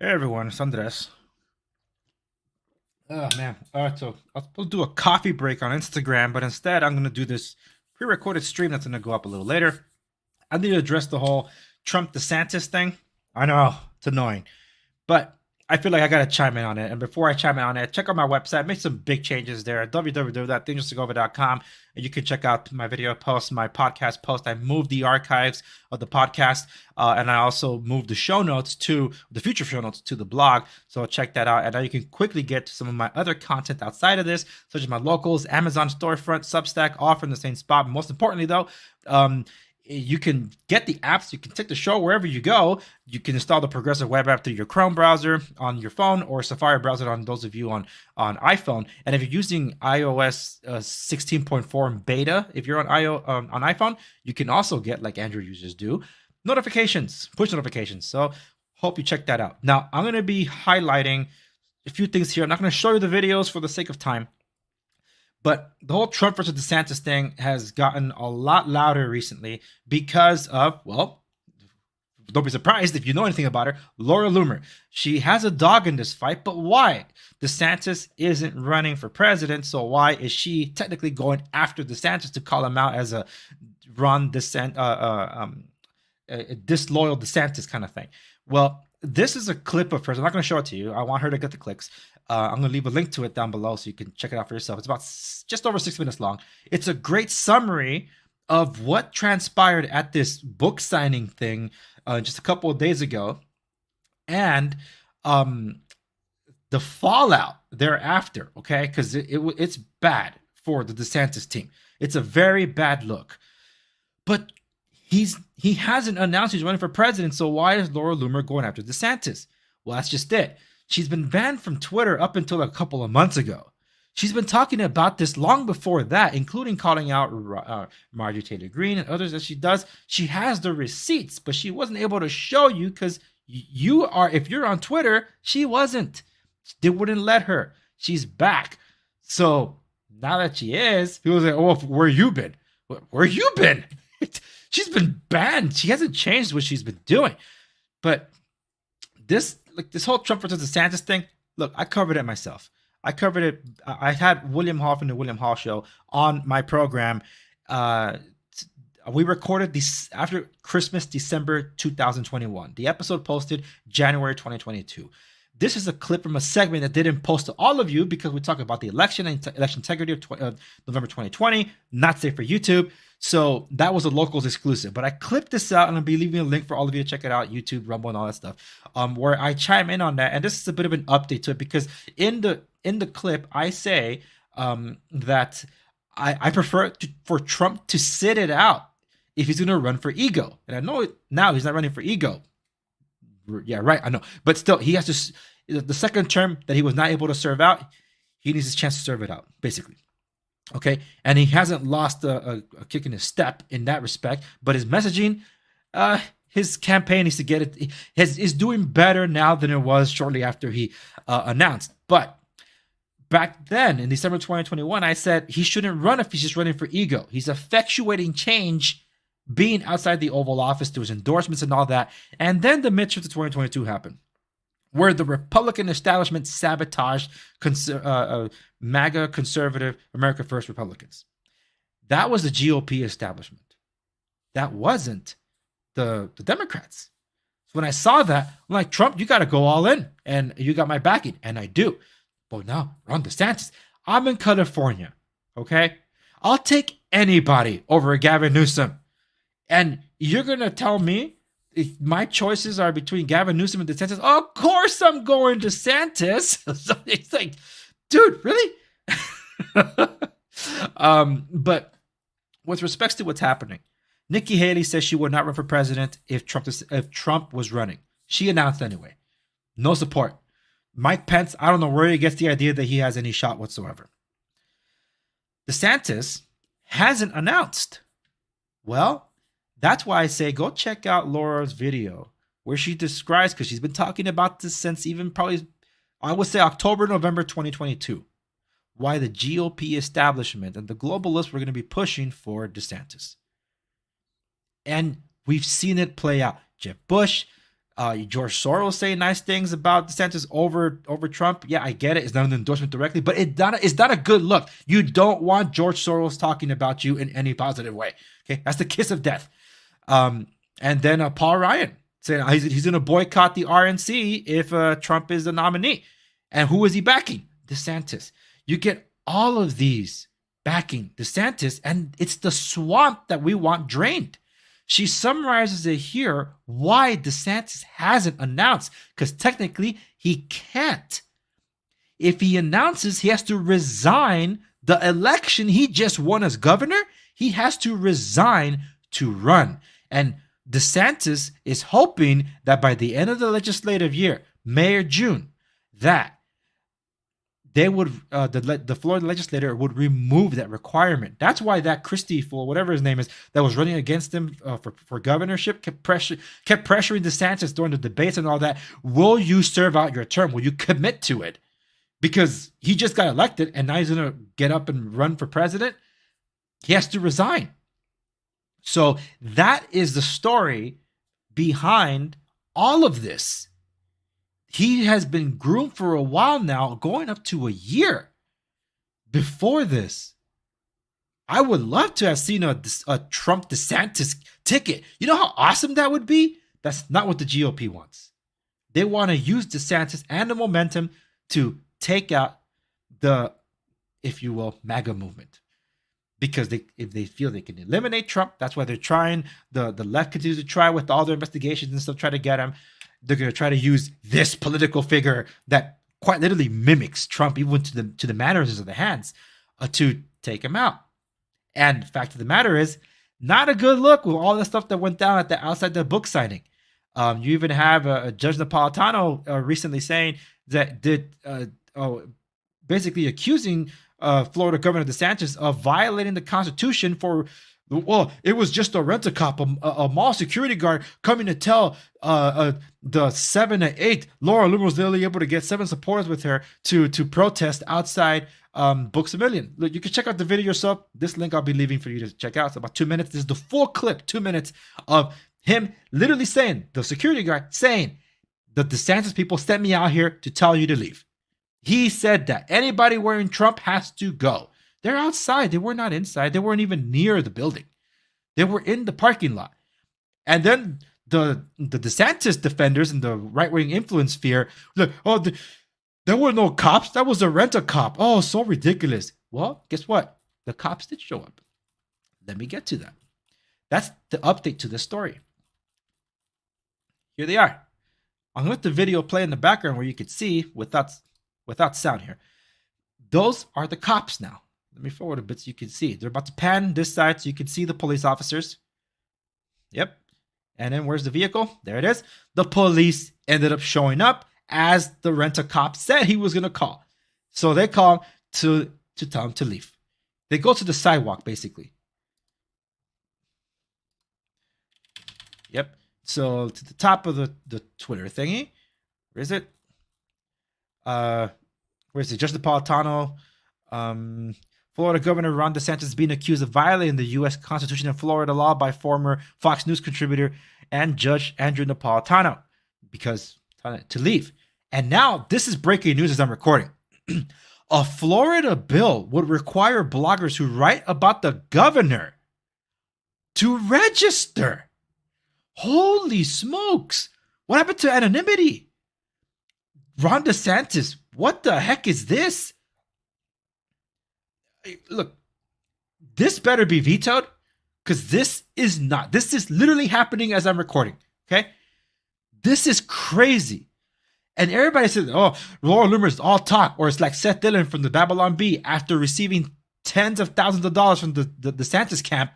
Hey everyone, it's Andres. Oh man. Alright, so I was supposed to do a coffee break on Instagram, but instead I'm gonna do this pre-recorded stream that's gonna go up a little later. I need to address the whole Trump DeSantis thing. I know, it's annoying. But I feel like I gotta chime in on it. And before I chime in on it, check out my website. Made some big changes there. www.dangeroussegovia.com. And you can check out my video post, my podcast post. I moved the archives of the podcast, and I also moved the show notes to the future show notes to the blog. So check that out. And now you can quickly get to some of my other content outside of this, such as my locals, Amazon storefront, Substack, all from the same spot. Most importantly, though, you can get the apps. You can take the show wherever you go. You can install the Progressive Web app through your Chrome browser on your phone or Safari browser on those of you on iPhone. And if you're using iOS 16.4 beta, if you're on iPhone, you can also get, like Android users do, notifications, push notifications. So hope you check that out. Now I'm going to be highlighting a few things here. I'm not going to show you the videos for the sake of time. But the whole Trump versus DeSantis thing has gotten a lot louder recently because of, well, don't be surprised if you know anything about her, Laura Loomer. She has a dog in this fight, but why? DeSantis isn't running for president, so why is she technically going after DeSantis to call him out as a a disloyal DeSantis kind of thing? Well, this is a clip of hers. I'm not going to show it to you. I want her to get the clicks. I'm going to leave a link to it down below so you can check it out for yourself. It's about just over 6 minutes long. It's a great summary of what transpired at this book signing thing just a couple of days ago, and the fallout thereafter. Okay, because it's bad for the DeSantis team. It's a very bad look. But he hasn't announced he's running for president, so why is Laura Loomer going after DeSantis? Well, that's just it. She's been banned from Twitter up until a couple of months ago. She's been talking about this long before that, including calling out Marjorie Taylor Greene and others that she does. She has the receipts, but she wasn't able to show you because if you're on Twitter, she wasn't. They wouldn't let her. She's back. So now that she is, people say, oh, where you been? Where you been? She's been banned. She hasn't changed what she's been doing. But this whole Trump versus DeSantis thing, look, I covered it myself. I covered it. I had William Hall from the William Hall Show on my program. We recorded this after Christmas, December 2021. The episode posted January 2022. This is a clip from a segment that didn't post to all of you because we talk about the election and election integrity of November 2020, not safe for YouTube. So that was a locals exclusive. But I clipped this out and I'll be leaving a link for all of you to check it out, YouTube, Rumble, and all that stuff, where I chime in on that. And this is a bit of an update to it because in the clip, I say that I prefer for Trump to sit it out if he's going to run for ego. And I know now he's not running for ego. Yeah, right. I know. But still, he has to, the second term that he was not able to serve out, he needs his chance to serve it out, basically. Okay. And he hasn't lost a kick in his step in that respect. But his messaging, his campaign needs to get it, is doing better now than it was shortly after he announced. But back then in December 2021, I said he shouldn't run if he's just running for ego. He's effectuating change being outside the Oval Office through his endorsements and all that. And then the midterms of 2022 happened, where the Republican establishment sabotaged MAGA conservative America First Republicans. That was the GOP establishment. That wasn't the Democrats. So when I saw that, I'm like, Trump, you got to go all in, and you got my backing, and I do. But now, Ron DeSantis, I'm in California, okay? I'll take anybody over Gavin Newsom. And you're going to tell me if my choices are between Gavin Newsom and DeSantis? Of course I'm going DeSantis. So it's like, dude, really? But with respects to what's happening, Nikki Haley says she would not run for president if Trump was running. She announced anyway. No support. Mike Pence, I don't know where he gets the idea that he has any shot whatsoever. DeSantis hasn't announced. Well, that's why I say go check out Laura's video where she describes, because she's been talking about this since even probably, I would say October, November 2022, why the GOP establishment and the globalists were going to be pushing for DeSantis. And we've seen it play out. Jeb Bush, George Soros saying nice things about DeSantis over Trump. Yeah, I get it. It's not an endorsement directly, but it's not a good look. You don't want George Soros talking about you in any positive way. Okay, that's the kiss of death. And then Paul Ryan saying he's going to boycott the RNC if Trump is the nominee. And who is he backing? DeSantis. You get all of these backing DeSantis, and it's the swamp that we want drained. She summarizes it here why DeSantis hasn't announced, because technically he can't. If he announces he has to resign the election he just won as governor, he has to resign to run. And DeSantis is hoping that by the end of the legislative year, May or June, that they would the Florida legislator would remove that requirement. That's why that Christie fool, whatever his name is, that was running against him for governorship, kept pressuring DeSantis during the debates and all that. Will you serve out your term? Will you commit to it? Because he just got elected and now he's going to get up and run for president. He has to resign. So that is the story behind all of this. He has been groomed for a while now, going up to a year. Before this, I would love to have seen a Trump DeSantis ticket. You know how awesome that would be? That's not what the GOP wants. They want to use DeSantis and the momentum to take out the, if you will, MAGA movement. Because if they feel they can eliminate Trump, that's why they're trying. The left continues to try with all their investigations and stuff, try to get him. They're going to try to use this political figure that quite literally mimics Trump, even to the mannerisms of the hands, to take him out. And the fact of the matter is, not a good look with all the stuff that went down outside the book signing. You even have Judge Napolitano recently saying that basically accusing Florida Governor DeSantis of violating the Constitution for, well, it was just a rent-a-cop, a mall security guard coming to tell the 7 to 8 Laura Loomer was literally able to get 7 supporters with her to protest outside Books A Million. Look, you can check out the video yourself. This link I'll be leaving for you to check out. It's about 2 minutes. This is the full clip, 2 minutes of him literally saying, the security guard saying, the DeSantis people sent me out here to tell you to leave. He said that anybody wearing Trump has to go. They're outside. They were not inside. They weren't even near the building. They were in the parking lot. And then the DeSantis defenders and the right-wing influence sphere, like, oh, there were no cops. That was a rent-a-cop. Oh, so ridiculous. Well, guess what? The cops did show up. Let me get to that. That's the update to the story. Here they are. I'm going to let the video play in the background where you can see without sound here. Those are the cops now. Let me forward a bit so you can see. They're about to pan this side so you can see the police officers. Yep. And then where's the vehicle? There it is. The police ended up showing up as the rent-a-cop said he was going to call. So they call to tell him to leave. They go to the sidewalk, basically. Yep. So to the top of the Twitter thingy. Where is it? Where's it? Judge Napolitano. Florida Governor Ron DeSantis is being accused of violating the U.S. Constitution and Florida law by former Fox News contributor and Judge Andrew Napolitano because to leave. And now this is breaking news as I'm recording. A Florida bill would require bloggers who write about the governor to register. Holy smokes. What happened to anonymity? Ron DeSantis, what the heck is this? Look, this better be vetoed because this is literally happening as I'm recording. Okay. This is crazy. And everybody says, oh, Laura Loomer is all talk, or it's like Seth Dillon from the Babylon Bee after receiving tens of thousands of dollars from the DeSantis camp.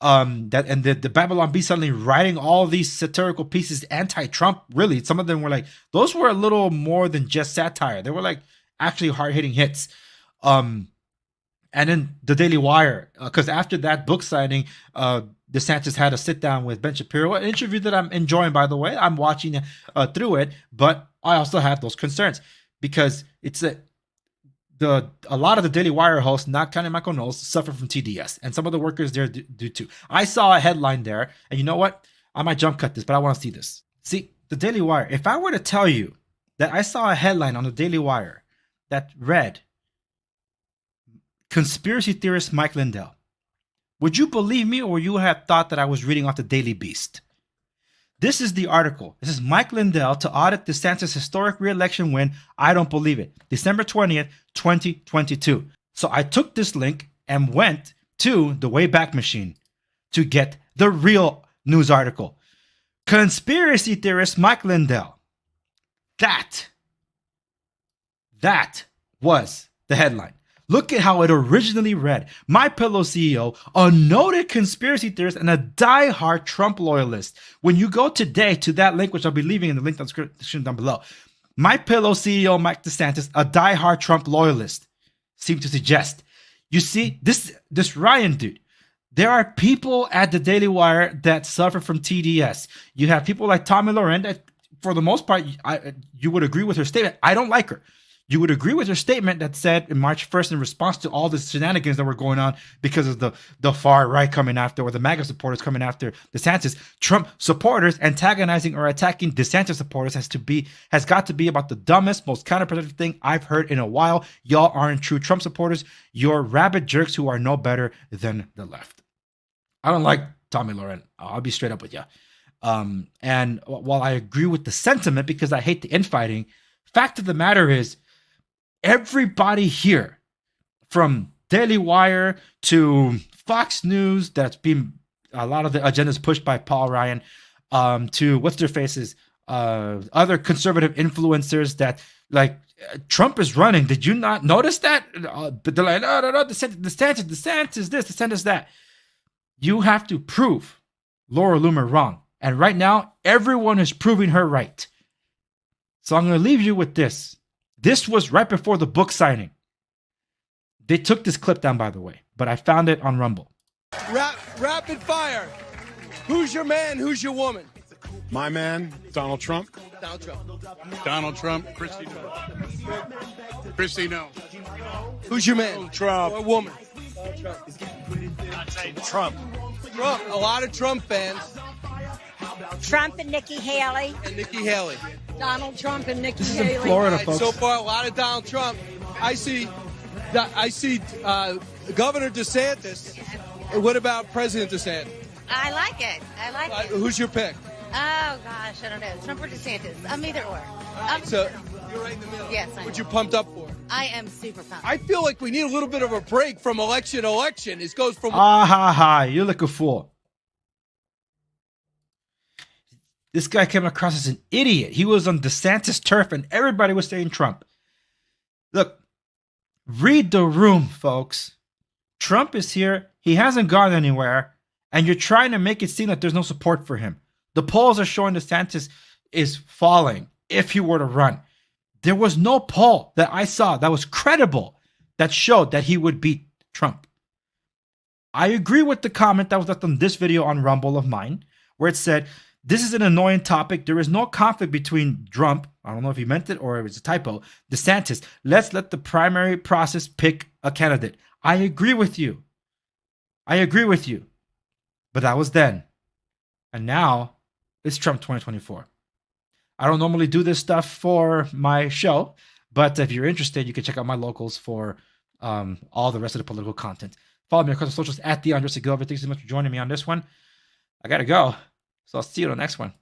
The Babylon Bee suddenly writing all these satirical pieces anti-Trump. Really, some of them were like, those were a little more than just satire. They were like actually hard-hitting hits. And then the Daily Wire, because after that book signing, DeSantis had a sit down with Ben Shapiro, an interview that I'm enjoying, by the way. I'm watching through it, but I also have those concerns because it's a lot of the Daily Wire hosts, not counting Michael Knowles, suffer from TDS, and some of the workers there do too. I saw a headline there, and you know what? I might jump cut this, but I want to see this. See, the Daily Wire. If I were to tell you that I saw a headline on the Daily Wire that read, "Conspiracy theorist Mike Lindell," would you believe me, or you have thought that I was reading off the Daily Beast? This is the article. This is Mike Lindell to audit DeSantis' historic re-election win. I don't believe it. December 20th, 2022. So I took this link and went to the Wayback Machine to get the real news article. Conspiracy theorist Mike Lindell. That was the headline. Look at how it originally read. MyPillow CEO, a noted conspiracy theorist and a die-hard Trump loyalist. When you go today to that link, which I'll be leaving in the link description down below, MyPillow CEO Mike DeSantis, a die-hard Trump loyalist, seem to suggest. You see, this Ryan dude, there are people at the Daily Wire that suffer from TDS. You have people like Tommy Lahren that, for the most part, you would agree with her statement. I don't like her. You would agree with her statement that said in March 1st, in response to all the shenanigans that were going on because of the far right coming after, or the MAGA supporters coming after DeSantis, Trump supporters antagonizing or attacking DeSantis supporters has got to be about the dumbest, most counterproductive thing I've heard in a while. Y'all aren't true Trump supporters. You're rabid jerks who are no better than the left. I don't like Tommy Lahren. I'll be straight up with you. And while I agree with the sentiment because I hate the infighting, fact of the matter is, everybody here, from Daily Wire to Fox News, that's been a lot of the agendas pushed by Paul Ryan, to what's their faces, other conservative influencers that like Trump is running. Did you not notice that? But they're like, no, DeSantis this, DeSantis that. You have to prove Laura Loomer wrong. And right now, everyone is proving her right. So I'm going to leave you with this. This was right before the book signing. They took this clip down, by the way, but I found it on Rumble. Rapid fire. Who's your man? Who's your woman? My man, Donald Trump. Donald Trump. Donald Trump. Christie, no. Christie, no. Who's your man? Trump. Or woman? Trump. Trump. A lot of Trump fans. Trump and Nikki Haley. And Nikki Haley. Donald Trump and Nikki This is Haley. in Florida, Right, folks. so far, a lot of Donald Trump. I see Governor DeSantis. What about President DeSantis? I like it. I like it. Who's your pick? Oh, gosh, I don't know. Trump or DeSantis? I'm either or. So you're right in the middle. Yes, I am. What you pumped up for? I am super pumped. I feel like we need a little bit of a break from election to election. It goes from You look a fool. This guy came across as an idiot. He was on DeSantis turf and everybody was saying Trump. Look, read the room, folks. Trump is here. He hasn't gone anywhere. And you're trying to make it seem like there's no support for him. The polls are showing DeSantis is falling if he were to run. There was no poll that I saw that was credible that showed that he would beat Trump. I agree with the comment that was left on this video on Rumble of mine, where it said, this is an annoying topic. There is no conflict between Trump. I don't know if he meant it or if it's a typo. DeSantis. Let's let the primary process pick a candidate. I agree with you. But that was then. And now it's Trump 2024. I don't normally do this stuff for my show, but if you're interested, you can check out my locals for all the rest of the political content. Follow me across the socials at @Segovia. Thanks so much for joining me on this one. I got to go. So I'll see you on the next one.